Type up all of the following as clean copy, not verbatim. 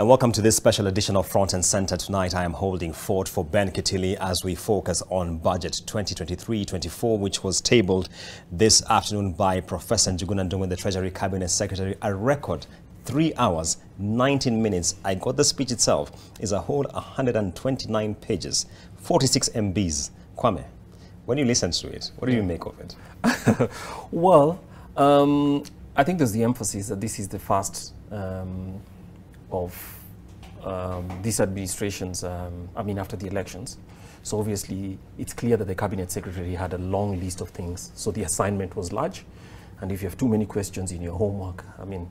And welcome to this special edition of Front and Center. Tonight I am holding fort for Ben Kitili as we focus on Budget 2023-24, which was tabled this afternoon by Professor Njuguna Ndung'u, the Treasury Cabinet Secretary. A record 3 hours, 19 minutes. I got the speech itself. Is a whole 129 pages, 46 MBs. Kwame, when you listen to it, what do you make of it? Well, I think there's the emphasis that this is the first of these administrations, after the elections. So obviously, it's clear that the Cabinet Secretary had a long list of things. So the assignment was large. And if you have too many questions in your homework,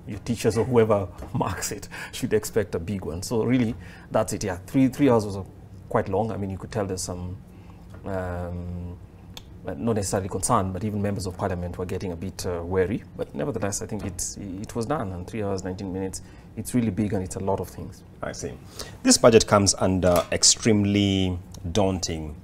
your teachers or whoever marks it should expect a big one. So really, that's it, yeah. Three hours was quite long. You could tell there's some, not necessarily concerned, but even members of parliament were getting a bit wary. But nevertheless, I think it was done in 3 hours, 19 minutes. It's really big and it's a lot of things. I see. This budget comes under extremely daunting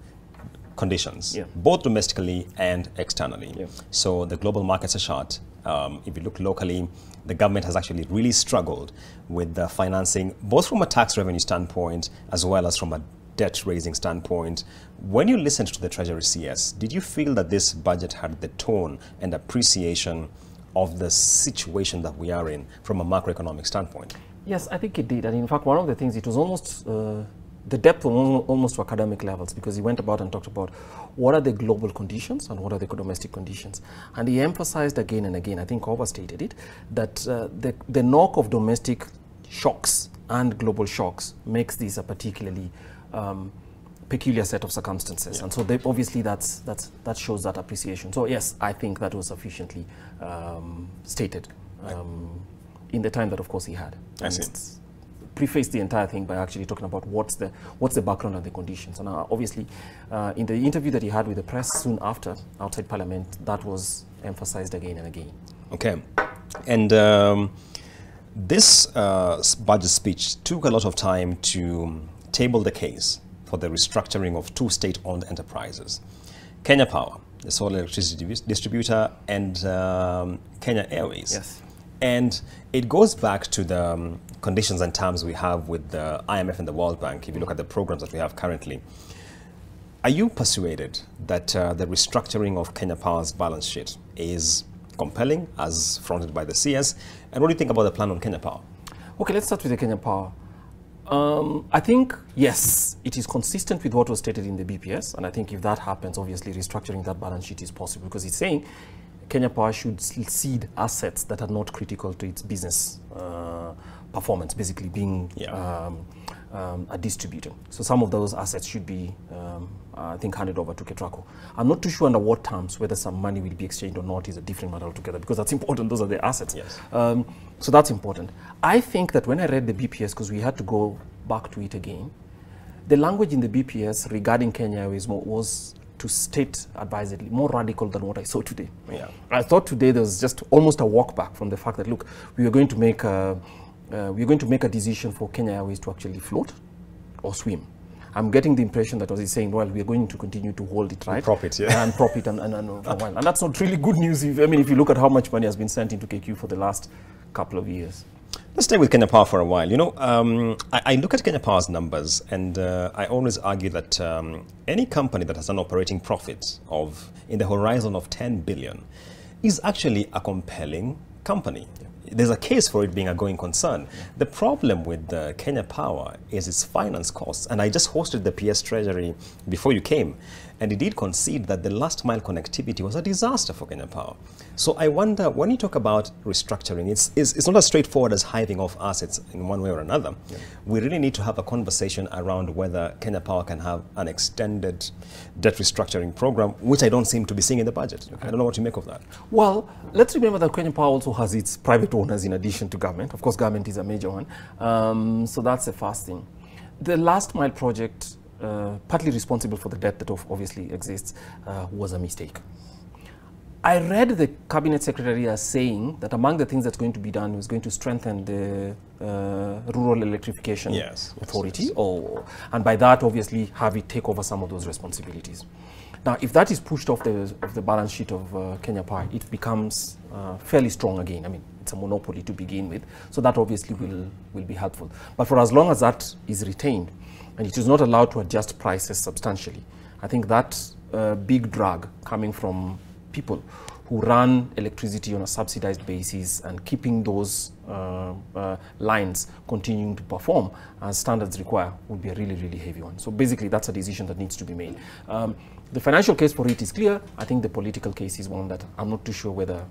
conditions, both domestically and externally. Yeah. So the global markets are shut. If you look locally, the government has actually really struggled with the financing, both from a tax revenue standpoint as well as from a debt-raising standpoint. When you listened to the Treasury CS, did you feel that this budget had the tone and appreciation of the situation that we are in from a macroeconomic standpoint? Yes, I think it did. And in fact, one of the things, it was almost, the depth was almost to academic levels, because he went about and talked about what are the global conditions and what are the domestic conditions. And he emphasized again and again, I think overstated it, that the knock of domestic shocks and global shocks makes this a particularly peculiar set of circumstances. Yeah. And so obviously that shows that appreciation. So yes, I think that was sufficiently stated in the time that of course he had. I see. Prefaced the entire thing by actually talking about what's the background and the conditions. And obviously in the interview that he had with the press soon after, outside Parliament, that was emphasized again and again. Okay. And this budget speech took a lot of time to table the case for the restructuring of two state-owned enterprises, Kenya Power, the sole electricity distributor, and Kenya Airways. Yes. And it goes back to the conditions and terms we have with the IMF and the World Bank, if you look at the programs that we have currently. Are you persuaded that the restructuring of Kenya Power's balance sheet is compelling, as fronted by the CS? And what do you think about the plan on Kenya Power? Okay, let's start with the Kenya Power. I think, yes, it is consistent with what was stated in the BPS. And I think if that happens, obviously restructuring that balance sheet is possible, because it's saying Kenya Power should cede assets that are not critical to its business performance, basically being a distributor. So some of those assets should be, I think, handed over to KETRACO. I'm not too sure under what terms, whether some money will be exchanged or not is a different matter altogether, because that's important. Those are the assets. Yes. So that's important. I think that when I read the BPS, because we had to go back to it again, the language in the BPS regarding Kenya Airways was, to state advisedly, more radical than what I saw today. Yeah. I thought today there was just almost a walk back from the fact that, look, we are going to make a decision for Kenya Airways to actually float or swim. I'm getting the impression that he's saying, well, we are going to continue to hold it, right? And prop it, yeah. And prop it for a while. And that's not really good news. If you look at how much money has been sent into KQ for the last couple of years. Let's stay with Kenya Power for a while. I look at Kenya Power's numbers, and I always argue that any company that has an operating profit in the horizon of 10 billion is actually a compelling company. Yeah. There's a case for it being a going concern. Yeah. The problem with Kenya Power is its finance costs. And I just hosted the PS Treasury before you came, and it did concede that the last mile connectivity was a disaster for Kenya Power. So I wonder, when you talk about restructuring, it's not as straightforward as hiving off assets in one way or another. Yeah. We really need to have a conversation around whether Kenya Power can have an extended debt restructuring program, which I don't seem to be seeing in the budget. Okay. I don't know what you make of that. Well, let's remember that Kenya Power also has its private owners in addition to government. Of course, government is a major one. So that's the first thing. The last mile project, partly responsible for the debt that obviously exists, was a mistake. I read the Cabinet Secretary as saying that among the things that's going to be done was going to strengthen the Rural Electrification Authority, and by that obviously have it take over some of those responsibilities. Now, if that is pushed off the balance sheet of Kenya Power, it becomes fairly strong again. I mean, it's a monopoly to begin with, so that obviously will be helpful. But for as long as that is retained, and it is not allowed to adjust prices substantially, I think that big drag coming from people who run electricity on a subsidized basis and keeping those lines continuing to perform as standards require would be a really, really heavy one. So basically, that's a decision that needs to be made. The financial case for it is clear. I think the political case is one that I'm not too sure whether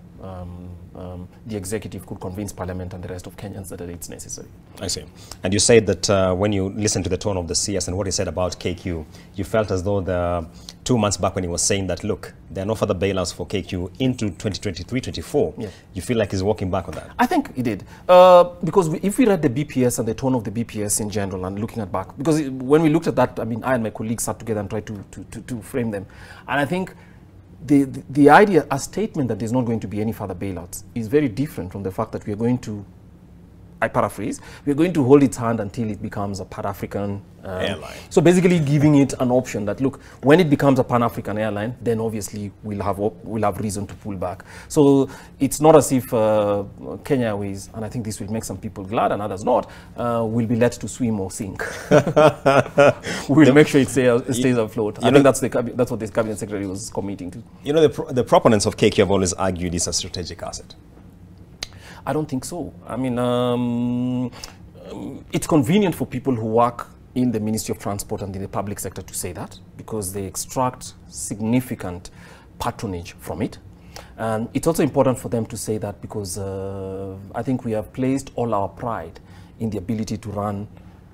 the executive could convince Parliament and the rest of Kenyans that it's necessary. I see. And you said that when you listened to the tone of the CS and what he said about KQ, you felt as though the 2 months back when he was saying that, look, there are no further bailouts for KQ into 2023-24, yeah. You feel like he's walking back on that? I think he did. Because if we read the BPS and the tone of the BPS in general and looking at back, because when we looked at that, I mean, I and my colleagues sat together and tried to frame them. And I think the idea, a statement that there's not going to be any further bailouts is very different from the fact that we are going to, I paraphrase, we're going to hold its hand until it becomes a Pan-African airline. So basically giving it an option that, look, when it becomes a Pan-African airline, then obviously we'll have reason to pull back. So it's not as if Kenya Airways, and I think this will make some people glad and others not, will be let to swim or sink. We'll make sure it stays afloat. I think that's what this cabinet secretary was committing to. You know, the proponents of KQ have always argued it's a strategic asset. I don't think so. I mean, it's convenient for people who work in the Ministry of Transport and in the public sector to say that, because they extract significant patronage from it. And it's also important for them to say that because I think we have placed all our pride in the ability to run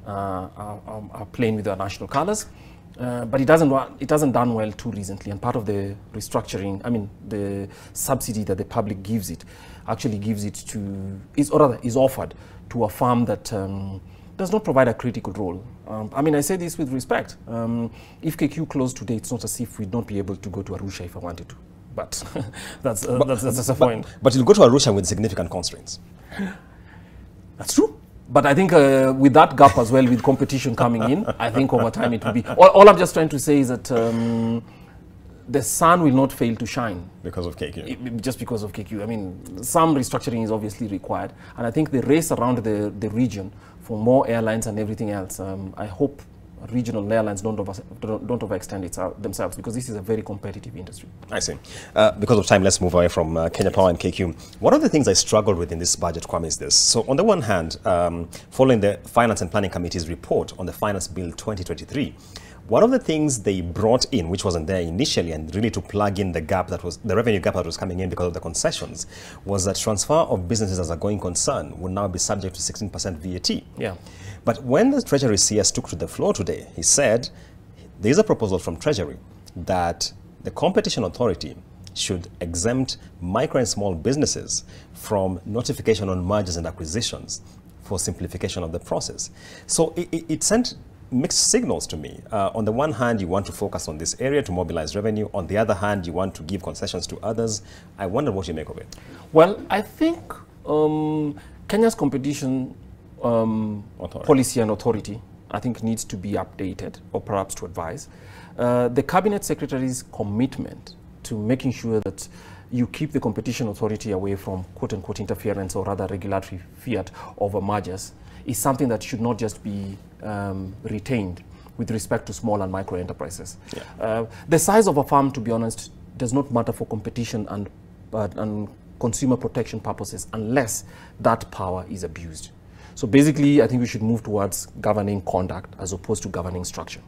our plane with our national colors. But it hasn't done well too recently, and part of the restructuring, I mean, the subsidy that the public gives it, actually gives it to, is offered to a firm that does not provide a critical role. I mean, I say this with respect. If KQ closed today, it's not as if we'd not be able to go to Arusha if I wanted to. But that's a point. But you'll go to Arusha with significant constraints. That's true. But I think with that gap as well, with competition coming in, I think over time it will be. All I'm just trying to say is that the sun will not fail to shine. Because of KQ? Just because of KQ. I mean, some restructuring is obviously required. And I think the race around the region for more airlines and everything else, I hope regional airlines don't overextend themselves, because this is a very competitive industry. I see. Because of time, let's move away from Kenya Power and KQ. One of the things I struggled with in this budget, Kwame, is this. So on the one hand, following the Finance and Planning Committee's report on the Finance Bill 2023, one of the things they brought in, which wasn't there initially, and really to plug in the gap that was the revenue gap that was coming in because of the concessions, was that transfer of businesses as a going concern would now be subject to 16% VAT. Yeah. But when the Treasury CS took to the floor today, he said there is a proposal from Treasury that the Competition Authority should exempt micro and small businesses from notification on mergers and acquisitions for simplification of the process. So it sent mixed signals to me. On the one hand, you want to focus on this area to mobilize revenue. On the other hand, you want to give concessions to others. I wonder what you make of it. Well, I think Kenya's competition policy and authority, I think, needs to be updated, or perhaps to advise. The Cabinet Secretary's commitment to making sure that you keep the competition authority away from quote-unquote interference, or rather regulatory fiat over mergers, is something that should not just be retained with respect to small and micro enterprises. Yeah. The size of a firm, to be honest, does not matter for competition and consumer protection purposes unless that power is abused. So basically, I think we should move towards governing conduct as opposed to governing structure.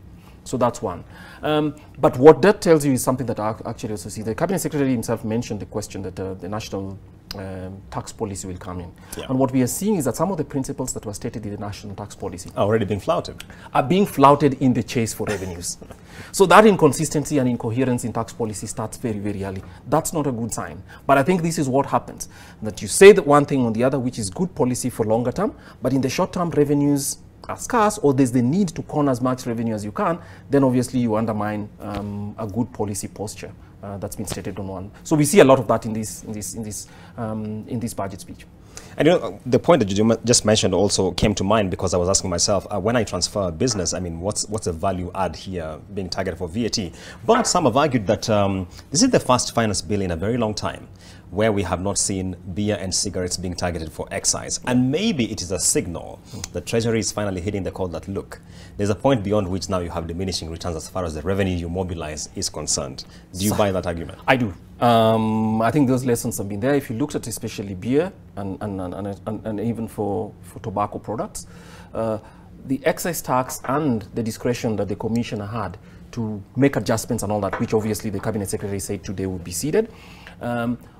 So that's one. But what that tells you is something that I actually also see. The Cabinet Secretary himself mentioned the question that the national tax policy will come in. Yeah. And what we are seeing is that some of the principles that were stated in the national tax policy are already being flouted. Are being flouted in the chase for revenues. So that inconsistency and incoherence in tax policy starts very, very early. That's not a good sign. But I think this is what happens. That you say that one thing on the other, which is good policy for longer term, but in the short term, revenues are scarce, or there's the need to con as much revenue as you can, then obviously you undermine a good policy posture that's been stated on one. So we see a lot of that in this budget speech. And you know, the point that you just mentioned also came to mind because I was asking myself, when I transfer a business, I mean, what's the value add here being targeted for VAT? But some have argued that this is the first finance bill in a very long time where we have not seen beer and cigarettes being targeted for excise. And maybe it is a signal that Treasury is finally hitting the call that, look, there's a point beyond which now you have diminishing returns as far as the revenue you mobilize is concerned. Do you buy that argument? I do. I think those lessons have been there. If you looked at especially beer and even for tobacco products, the excise tax and the discretion that the commissioner had to make adjustments and all that, which obviously the cabinet secretary said today would be ceded,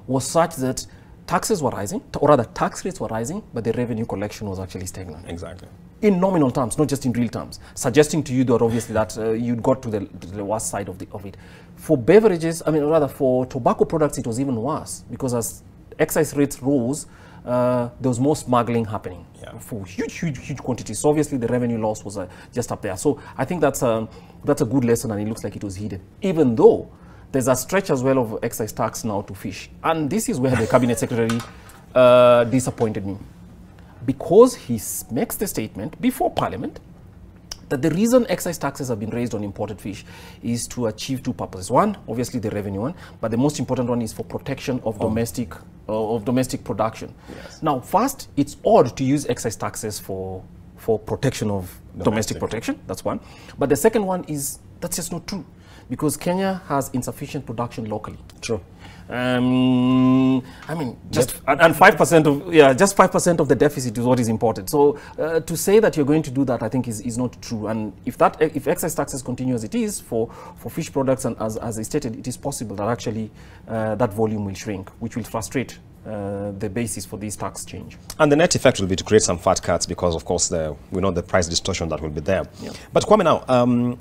was such that taxes were rising, or rather tax rates were rising, but the revenue collection was actually stagnant. Exactly. In nominal terms, not just in real terms, suggesting to you that obviously that you'd got to the worst side of it. For beverages, I mean, rather for tobacco products, it was even worse because as excise rates rose, there was more smuggling happening for huge quantities. So obviously the revenue loss was just up there. So I think that's a good lesson, and it looks like it was hidden, even though there's a stretch as well of excise tax now to fish. And this is where the cabinet secretary disappointed me, because he makes the statement before Parliament that the reason excise taxes have been raised on imported fish is to achieve two purposes. One, obviously the revenue one, but the most important one is for protection of domestic production. Yes. Now, first, it's odd to use excise taxes for protection of domestic protection. That's one. But the second one is that's just not true, because Kenya has insufficient production locally. True. I mean, just 5% of the deficit is what is imported. So to say that you're going to do that, I think is not true. And if excise taxes continue as it is for fish products, and as I stated, it is possible that actually that volume will shrink, which will frustrate the basis for this tax change. And the net effect will be to create some fat cats because, of course, we know the price distortion that will be there. Yeah. But Kwame, now,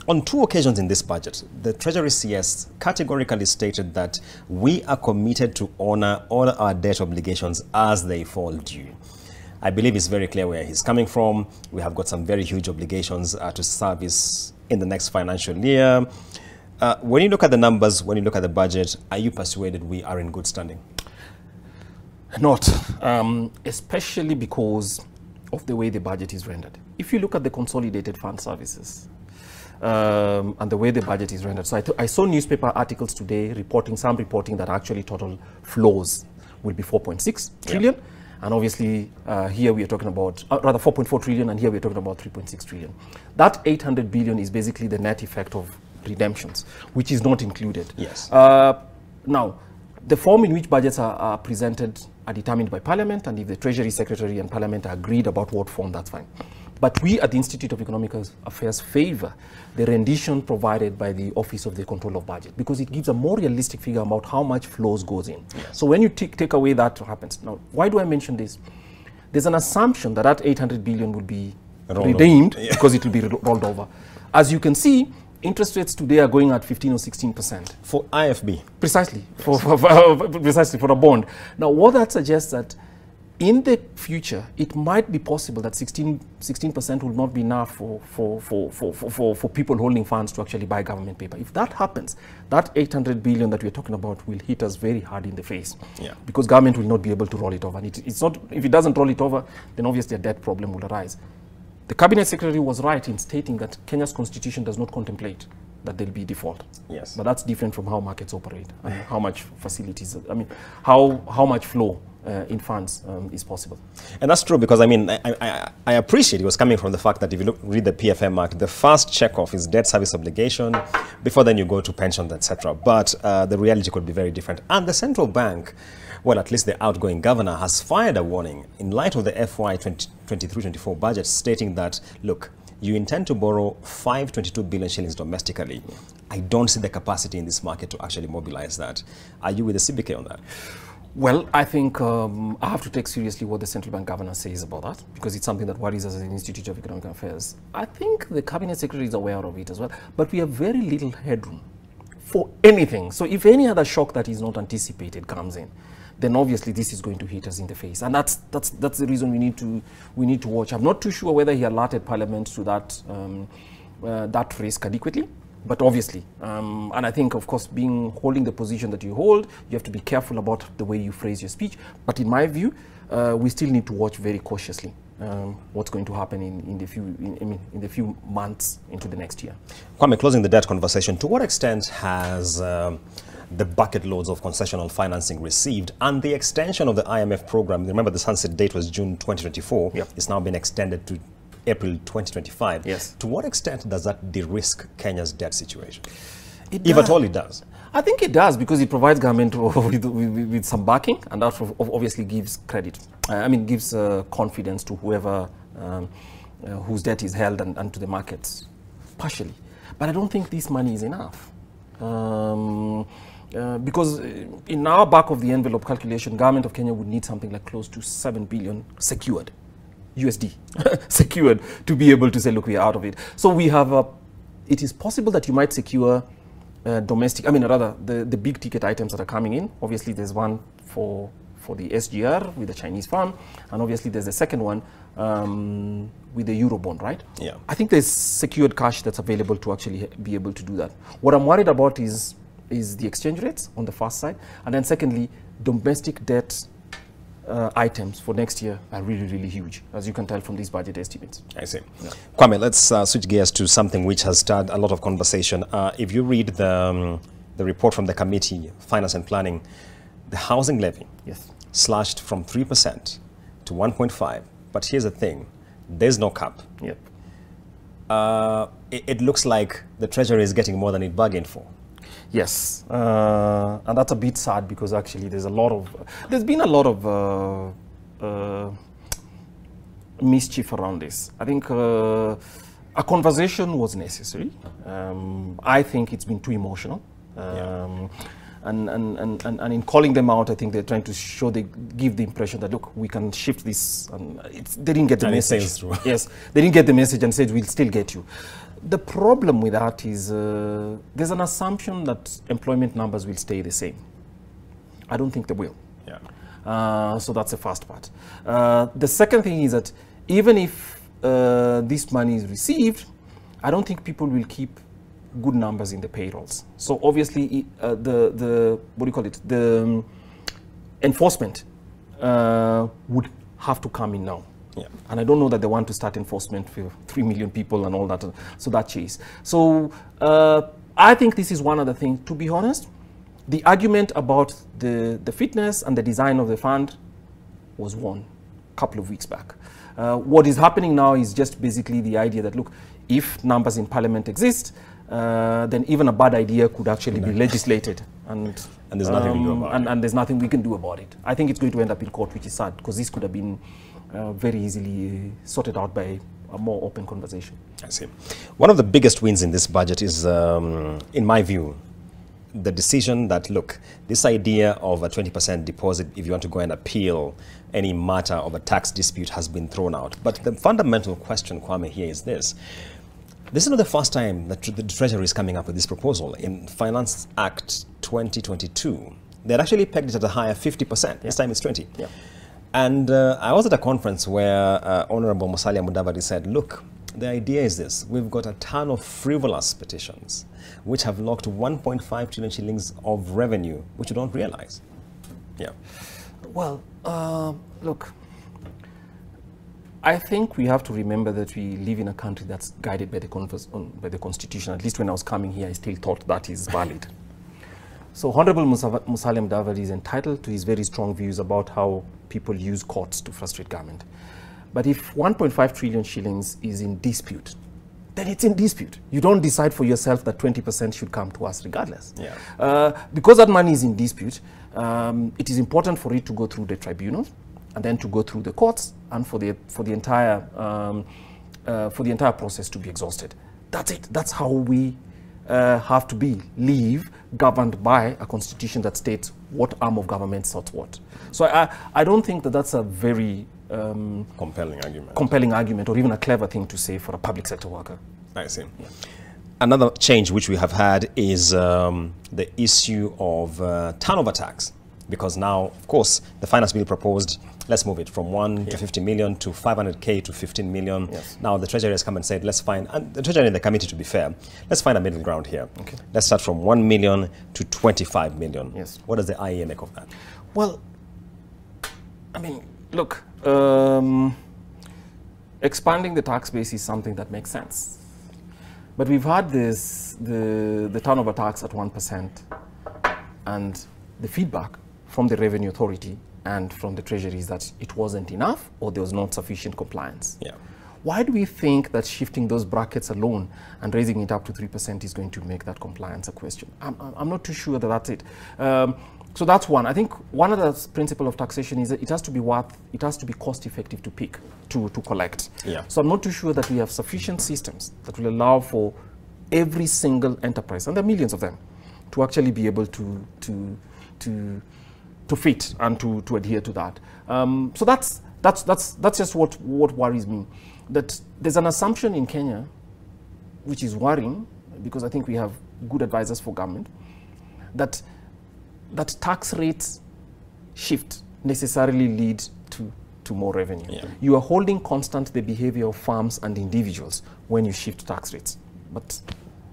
on two occasions in this budget, the Treasury CS categorically stated that we are committed to honor all our debt obligations as they fall due. I believe it's very clear where he's coming from. We have got some very huge obligations to service in the next financial year. When you look at the numbers, when you look at the budget, are you persuaded we are in good standing? Not, especially because of the way the budget is rendered. If you look at the consolidated fund services and the way the budget is rendered, so I saw newspaper articles today reporting that actually total flows will be 4.6 trillion. And obviously here we are talking about, rather 4.4 trillion, and here we are talking about 3.6 trillion. That 800 billion is basically the net effect of redemptions, which is not included. Yes. Now, the form in which budgets are presented are determined by Parliament, and if the Treasury Secretary and Parliament are agreed about what form, that's fine. But we at the Institute of Economic Affairs favor the rendition provided by the Office of the Control of Budget, because it gives a more realistic figure about how much flows goes in. Yes. So when you take away that happens. Now, why do I mention this? There's an assumption that 800 billion will be redeemed because it will be rolled over. As you can see, interest rates today are going at 15 or 16%. For IFB? Precisely, precisely for a bond. Now, what that suggests that in the future, it might be possible that 16% will not be enough for people holding funds to actually buy government paper. If that happens, that 800 billion that we're talking about will hit us very hard in the face. Yeah. Because government will not be able to roll it over. And it's not, if it doesn't roll it over, then obviously a debt problem will arise. The Cabinet Secretary was right in stating that Kenya's constitution does not contemplate that there'll be default. Yes. But that's different from how markets operate and how much facilities, I mean, how much flow in funds is possible. And that's true, because I mean, I appreciate it was coming from the fact that if you read the PFM Act, the first check-off is debt service obligation. Before then you go to pensions, etc. But the reality could be very different. And the central bank, well, at least the outgoing governor, has fired a warning in light of the FY 23-24 budget, stating that, look, you intend to borrow 522 billion shillings domestically. I don't see the capacity in this market to actually mobilize that. Are you with the CBK on that? Well, I think I have to take seriously what the central bank governor says about that, because it's something that worries us as an Institute of Economic Affairs. I think the Cabinet Secretary is aware of it as well, but we have very little headroom for anything. So if any other shock that is not anticipated comes in, then obviously this is going to hit us in the face, and that's the reason we need to watch. I'm not too sure whether he alerted Parliament to that that risk adequately, But obviously, and I think, of course, holding the position that you hold, you have to be careful about the way you phrase your speech. But in my view, we still need to watch very cautiously what's going to happen in the few months into the next year. Kwame, closing the debt conversation, to what extent has the bucket loads of concessional financing received and the extension of the IMF program, remember the sunset date was June 2024, yep. It's now been extended to April 2025. Yes. To what extent does that de-risk Kenya's debt situation? If at all it does. I think it does, because it provides government with some backing, and that obviously gives credit. Gives confidence to whoever whose debt is held and to the markets, partially. But I don't think this money is enough. Because in our back of the envelope calculation, government of Kenya would need something like close to 7 billion secured, USD, secured, to be able to say, look, we are out of it. So we have it is possible that you might secure domestic, the big ticket items that are coming in. Obviously, there's one for the SGR with the Chinese firm, and obviously there's a second one with the Eurobond, right? Yeah. I think there's secured cash that's available to actually be able to do that. What I'm worried about is the exchange rates on the first side, and then secondly, domestic debt items for next year are really, really huge, as you can tell from these budget estimates. I see. Yeah. Kwame, let's switch gears to something which has stirred a lot of conversation. If you read the report from the committee, Finance and Planning, the housing levy, yes, slashed from 3% to 1.5%. But here's the thing, there's no cap. Yep. It looks like the Treasury is getting more than it bargained for. Yes, and that's a bit sad, because actually there's been a lot of mischief around this. I think a conversation was necessary. I think it's been too emotional. And in calling them out, I think they're trying to give the impression that, look, we can shift this. And they didn't get the message. Yes, they didn't get the message and said, we'll still get you. The problem with that is there's an assumption that employment numbers will stay the same. I don't think they will. Yeah. So that's the first part. The second thing is that even if this money is received, I don't think people will keep good numbers in the payrolls. So obviously the enforcement would have to come in now. Yeah. And I don't know that they want to start enforcement for 3 million people and all that, so that chase. So I think this is one of the things, to be honest, the argument about the fitness and the design of the fund was won a couple of weeks back. What is happening now is just basically the idea that, look, if numbers in parliament exist, then even a bad idea could actually be legislated. And there's nothing we can do about it. And there's nothing we can do about it. I think it's going to end up in court, which is sad, because this could have been very easily sorted out by a more open conversation. I see. One of the biggest wins in this budget is, in my view, the decision that, look, this idea of a 20% deposit, if you want to go and appeal any matter of a tax dispute, has been thrown out. But the fundamental question, Kwame, here is this. This is not the first time that the Treasury is coming up with this proposal. In Finance Act 2022, they had actually pegged it at a higher 50%. Yeah. This time it's 20. Yeah. And I was at a conference where Honorable Musalia Mudavadi said, look, the idea is this. We've got a ton of frivolous petitions which have locked 1.5 trillion shillings of revenue, which you don't realize. Yeah. Well, look, I think we have to remember that we live in a country that's guided by the Constitution. At least when I was coming here, I still thought that is valid. So Honorable Musalia Mudavadi is entitled to his very strong views about how people use courts to frustrate government. But if 1.5 trillion shillings is in dispute, then it's in dispute. You don't decide for yourself that 20% should come to us regardless. Yeah. Because that money is in dispute, it is important for it to go through the tribunals and then to go through the courts and for the entire process to be exhausted. That's it. That's how we have to live governed by a constitution that states what arm of government sorts what. So I don't think that that's a very compelling argument or even a clever thing to say for a public sector worker. I see. Yeah. Another change which we have had is the issue of turnover tax Because now, of course, the finance bill proposed, let's move it from 1 to 50 million to 500K to 15 million. Yes. Now the Treasury has come and said, let's find, and the Treasury and the committee, to be fair, let's find a middle ground here. Okay. Let's start from 1 million to 25 million. Yes. What does the IEA make of that? Well, I mean, look, expanding the tax base is something that makes sense. But we've had this, the turnover tax at 1%, and the feedback from the Revenue Authority and from the Treasury is that it wasn't enough or there was not sufficient compliance. Yeah. Why do we think that shifting those brackets alone and raising it up to 3% is going to make that compliance a question? I'm not too sure that that's it. So that's one. I think one of the principles of taxation is that it has to be cost effective to pick, to collect. Yeah. So I'm not too sure that we have sufficient systems that will allow for every single enterprise, and there are millions of them, to actually be able to fit and to adhere to that. So that's just what worries me. That there's an assumption in Kenya, which is worrying, because I think we have good advisors for government, that tax rates shift necessarily lead to more revenue. Yeah. You are holding constant the behavior of firms and individuals when you shift tax rates. But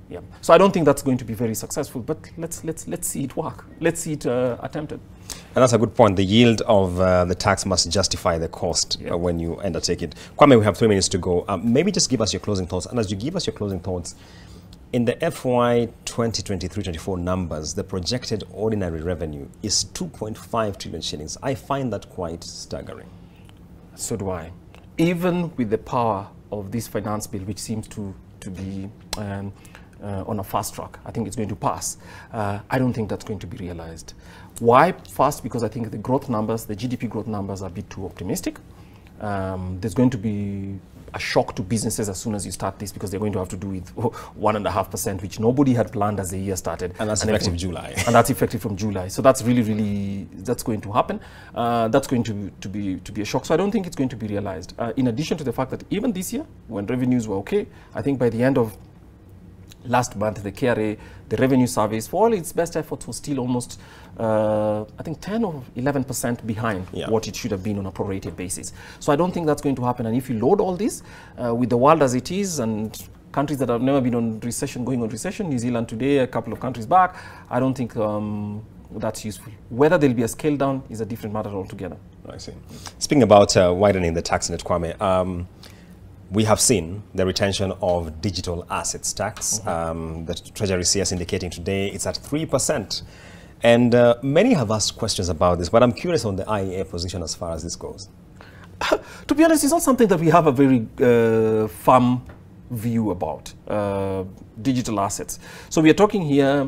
yeah, so I don't think that's going to be very successful. But let's see it work. Let's see it attempted. And that's a good point. The yield of the tax must justify the cost when you undertake it. Kwame, we have 3 minutes to go. Maybe just give us your closing thoughts. And as you give us your closing thoughts, in the FY 2023-24 numbers, the projected ordinary revenue is 2.5 trillion shillings. I find that quite staggering. So do I. Even with the power of this finance bill, which seems to be on a fast track, I think it's going to pass. I don't think that's going to be realized. Why fast? Because I think the growth numbers, the GDP growth numbers, are a bit too optimistic. There's going to be a shock to businesses as soon as you start this, because they're going to have to do with 1.5%, which nobody had planned as the year started. And that's effective July. And that's effective from July. So that's really, that's going to happen. That's going to be a shock. So I don't think it's going to be realized. In addition to the fact that even this year, when revenues were okay, I think by the end of last month, the KRA, the revenue service, for all its best efforts, was still almost, I think, 10 or 11% behind what it should have been on a prorated basis. So I don't think that's going to happen. And if you load all this with the world as it is, and countries that have never been on recession, going on recession, New Zealand today, a couple of countries back, I don't think that's useful. Whether there'll be a scale down is a different matter altogether. I see. Speaking about widening the tax net, Kwame, we have seen the retention of digital assets tax. The Treasury CS indicating today it's at 3%. And many have asked questions about this, but I'm curious on the IEA position as far as this goes. To be honest, it's not something that we have a very firm view about, digital assets. So we are talking here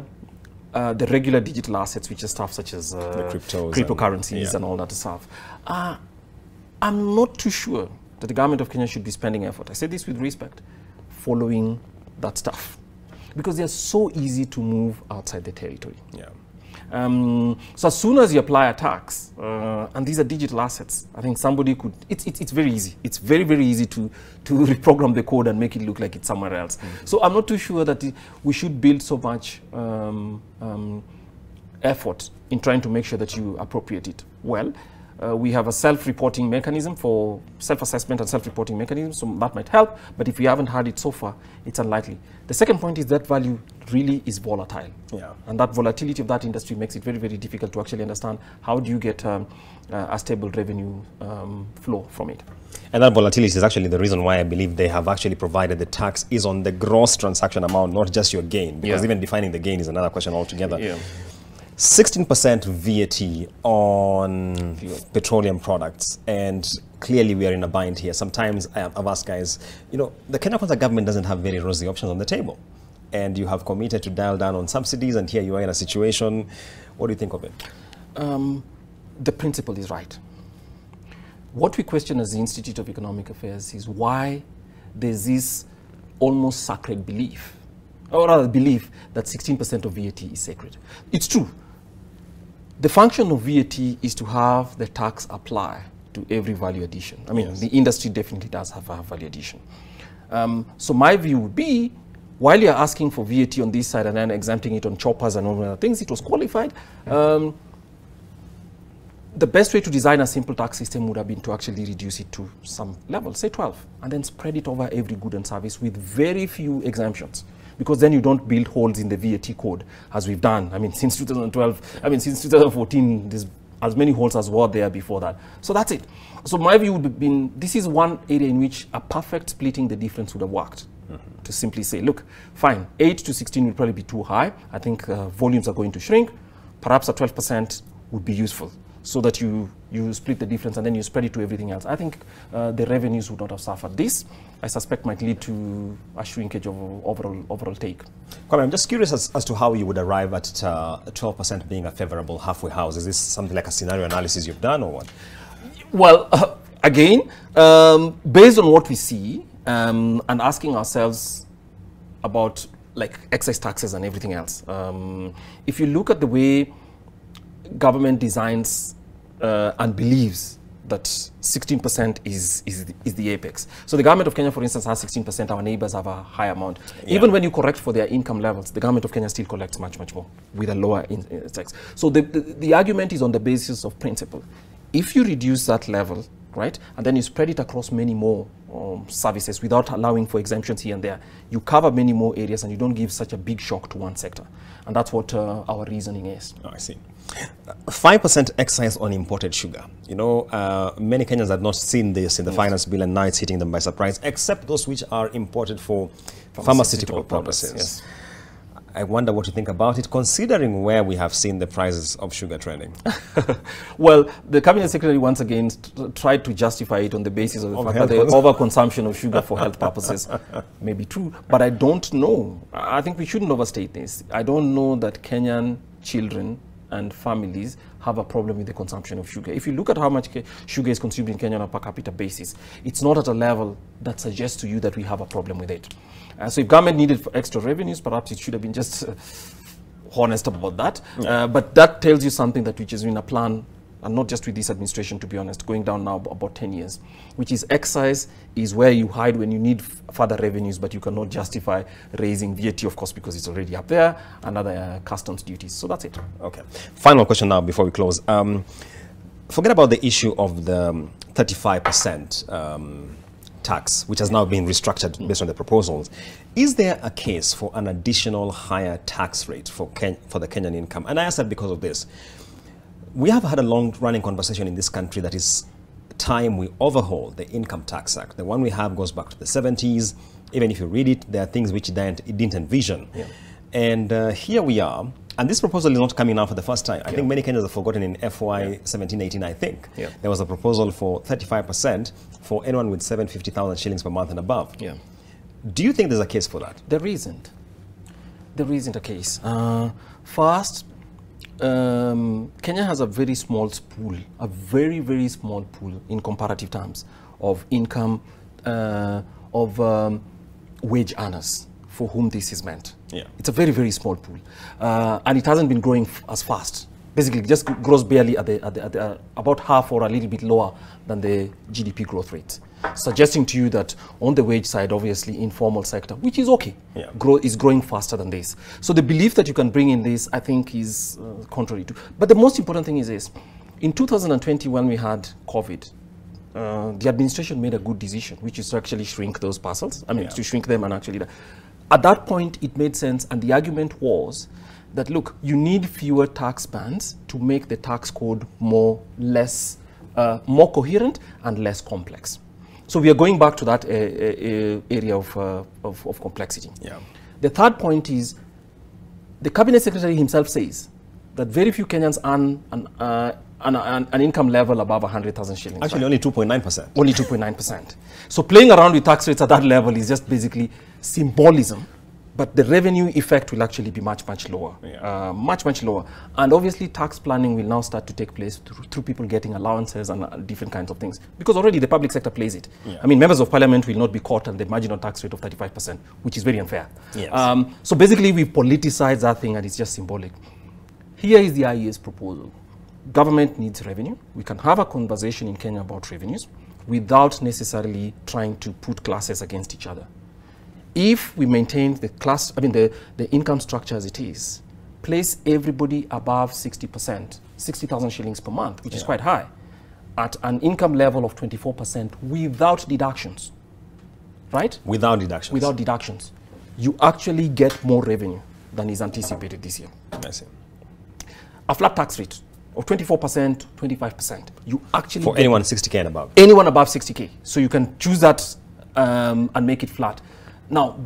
the regular digital assets, which are stuff such as cryptocurrencies and all that stuff. I'm not too sure that the government of Kenya should be spending effort, I say this with respect, following that stuff, because they're so easy to move outside the territory. So as soon as you apply a tax, and these are digital assets, I think somebody could, it's very easy. It's very, very easy to reprogram the code and make it look like it's somewhere else. So I'm not too sure that we should build so much effort in trying to make sure that you appropriate it well. We have a self-reporting mechanism for self-assessment and self-reporting mechanism, so that might help. But if we haven't had it so far, it's unlikely. The second point is that value really is volatile. And that volatility of that industry makes it very, very difficult to actually understand how do you get a stable revenue flow from it. And that volatility is actually the reason why I believe they have actually provided the tax is on the gross transaction amount, not just your gain, because even defining the gain is another question altogether. 16% VAT on petroleum products, and clearly we are in a bind here. Sometimes I've asked guys, you know, the Kenya Kwanza government doesn't have very rosy options on the table, and you have committed to dial down on subsidies, and here you are in a situation. What do you think of it? The principle is right. What we question as the Institute of Economic Affairs is why there's this almost sacred belief, or rather belief, that 16% of VAT is sacred. It's true. The function of VAT is to have the tax apply to every value addition. I mean, the industry definitely does have a value addition. So my view would be, while you're asking for VAT on this side and then exempting it on choppers and all other things, it was qualified. the best way to design a simple tax system would have been to actually reduce it to some level, say 12, and then spread it over every good and service with very few exemptions. Because then you don't build holes in the VAT code, as we've done. I mean, since 2012, I mean, since 2014, there's as many holes as were there before that. So that's it. So my view would have been, this is one area in which a perfect splitting the difference would have worked. To simply say, look, fine, 8 to 16 will probably be too high. I think volumes are going to shrink. Perhaps a 12% would be useful, so that you split the difference and then you spread it to everything else. I think the revenues would not have suffered. This, I suspect, might lead to a shrinkage of overall take. Kwame, I'm just curious as to how you would arrive at 12% being a favorable halfway house. Is this something like a scenario analysis you've done, or what? Well, again, based on what we see, and asking ourselves about like excise taxes and everything else, if you look at the way government designs and believes that 16% is the apex. So the government of Kenya, for instance, has 16%. Our neighbors have a high amount. Yeah. Even when you correct for their income levels, the government of Kenya still collects much more with a lower tax. So the argument is on the basis of principle. If you reduce that level, right, and then you spread it across many more services without allowing for exemptions here and there, you cover many more areas and you don't give such a big shock to one sector. And that's what our reasoning is. Oh, I see. 5% excise on imported sugar. You know, many Kenyans had not seen this in the finance bill, and now it's hitting them by surprise, except those which are imported for pharmaceutical purposes. Yes. I wonder what you think about it, considering where we have seen the prices of sugar trending. Well, the Cabinet Secretary once again tried to justify it on the basis of the fact that the overconsumption of sugar for health purposes may be true. But I don't know. I think we shouldn't overstate this. I don't know that Kenyan children and families have a problem with the consumption of sugar. If you look at how much sugar is consumed in Kenya on a per capita basis, it's not at a level that suggests to you that we have a problem with it. So if government needed extra revenues, perhaps it should have been just honest about that. Yeah. But that tells you something that which has been a plan, and not just with this administration, to be honest, going down now about 10 years, which is excise is where you hide when you need further revenues, but you cannot justify raising VAT, of course, because it's already up there, and other customs duties. So that's it. Okay. Final question now before we close. Forget about the issue of the 35% tax, which has now been restructured based on the proposals. Is there a case for an additional higher tax rate for the Kenyan income? And I ask that because of this. We have had a long-running conversation in this country that is time we overhaul the Income Tax Act. The one we have goes back to the 70s. Even if you read it, there are things which it didn't envision. Yeah. And here we are. And this proposal is not coming now for the first time. I think many Kenyans have forgotten in FY 17-18, I think. Yeah. There was a proposal for 35% for anyone with 750,000 shillings per month and above. Yeah. Do you think there's a case for that? There isn't. There isn't a case. First, Kenya has a very small pool, a very, very small pool in comparative terms of income of wage earners for whom this is meant. Yeah. It's a very, very small pool. And it hasn't been growing as fast. Basically, it just grows barely at about half or a little bit lower than the GDP growth rate. Suggesting to you that on the wage side, obviously, informal sector, which is okay, is growing faster than this. So the belief that you can bring in this, I think, is contrary to. But the most important thing is this. In 2020, when we had COVID, the administration made a good decision, which is to actually shrink those parcels. I mean, to shrink them and actually... At that point, it made sense, and the argument was that, look, you need fewer tax bands to make the tax code more coherent and less complex. So we are going back to that area of complexity. Yeah. The third point is, the Cabinet Secretary himself says that very few Kenyans earn an income level above 100,000 shillings. Actually, only 2.9%. Only 2.9%. So playing around with tax rates at that level is just basically symbolism, but the revenue effect will actually be much, much lower. Yeah. Much lower. And obviously, tax planning will now start to take place through people getting allowances and different kinds of things, because already the public sector plays it. Yeah. I mean, members of parliament will not be caught at the marginal tax rate of 35%, which is very unfair. Yes. So basically, we've politicized that thing, and it's just symbolic. Here is the IEA's proposal. Government needs revenue. We can have a conversation in Kenya about revenues without necessarily trying to put classes against each other. If we maintain the income structure as it is, place everybody above 60%, 60,000 shillings per month, which is quite high, at an income level of 24% without deductions, right? Without deductions. Without deductions. You actually get more revenue than is anticipated this year. I see. A flat tax rate of 24%, 25%. You actually For anyone 60K and above. anyone above 60K. So you can choose that and make it flat. Now,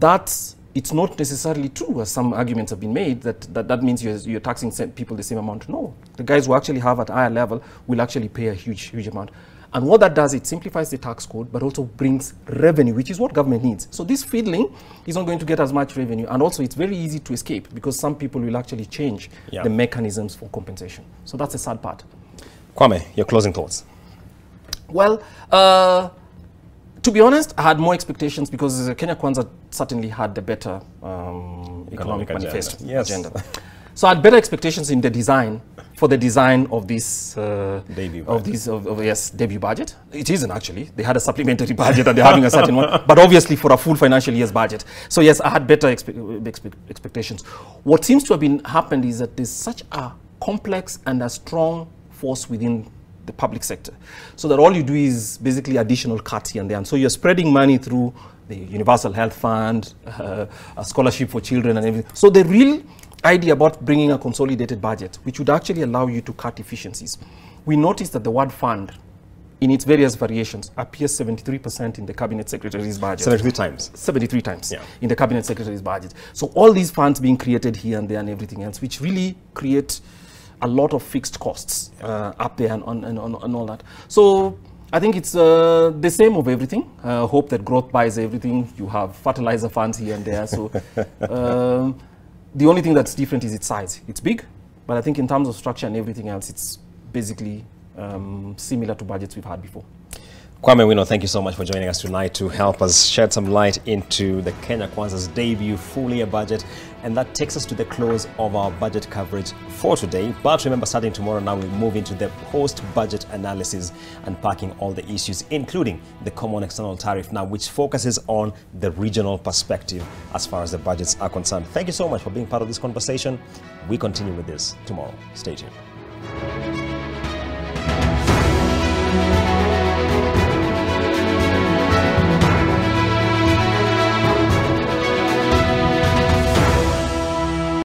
it's not necessarily true, as some arguments have been made, that means you're taxing people the same amount. No, the guys who actually have at a higher level will actually pay a huge amount. And what that does, it simplifies the tax code, but also brings revenue, which is what government needs. So this fiddling is not going to get as much revenue. And also, it's very easy to escape because some people will actually change the mechanisms for compensation. So that's the sad part. Kwame, your closing thoughts. Well, to be honest, I had more expectations because Kenya Kwanza certainly had the better economic manifesto agenda. So I had better expectations in the design, for the design of this debut budget. It isn't actually. They had a supplementary budget and they're having a certain one, but obviously for a full financial year's budget. So yes, I had better expectations. What seems to have happened is that there's such a complex and a strong force within the public sector, so that all you do is basically additional cuts here and there. And so you're spreading money through the Universal Health Fund, a scholarship for children and everything. So the real idea about bringing a consolidated budget, which would actually allow you to cut efficiencies. We noticed that the word fund, in its various variations, appears 73% in the Cabinet Secretary's budget. 73 times? 73 times in the Cabinet Secretary's budget. So all these funds being created here and there and everything else, which really create a lot of fixed costs up there and all that. So I think it's the same of everything. Hope that growth buys everything. You have fertilizer funds here and there. So the only thing that's different is its size. It's big, but I think in terms of structure and everything else, it's basically similar to budgets we've had before. Kwame Wino, thank you so much for joining us tonight to help us shed some light into the Kenya Kwanza's debut full-year budget. And that takes us to the close of our budget coverage for today. But remember, starting tomorrow now, we'll move into the post-budget analysis, unpacking all the issues, including the common external tariff now, which focuses on the regional perspective as far as the budgets are concerned. Thank you so much for being part of this conversation. We continue with this tomorrow. Stay tuned.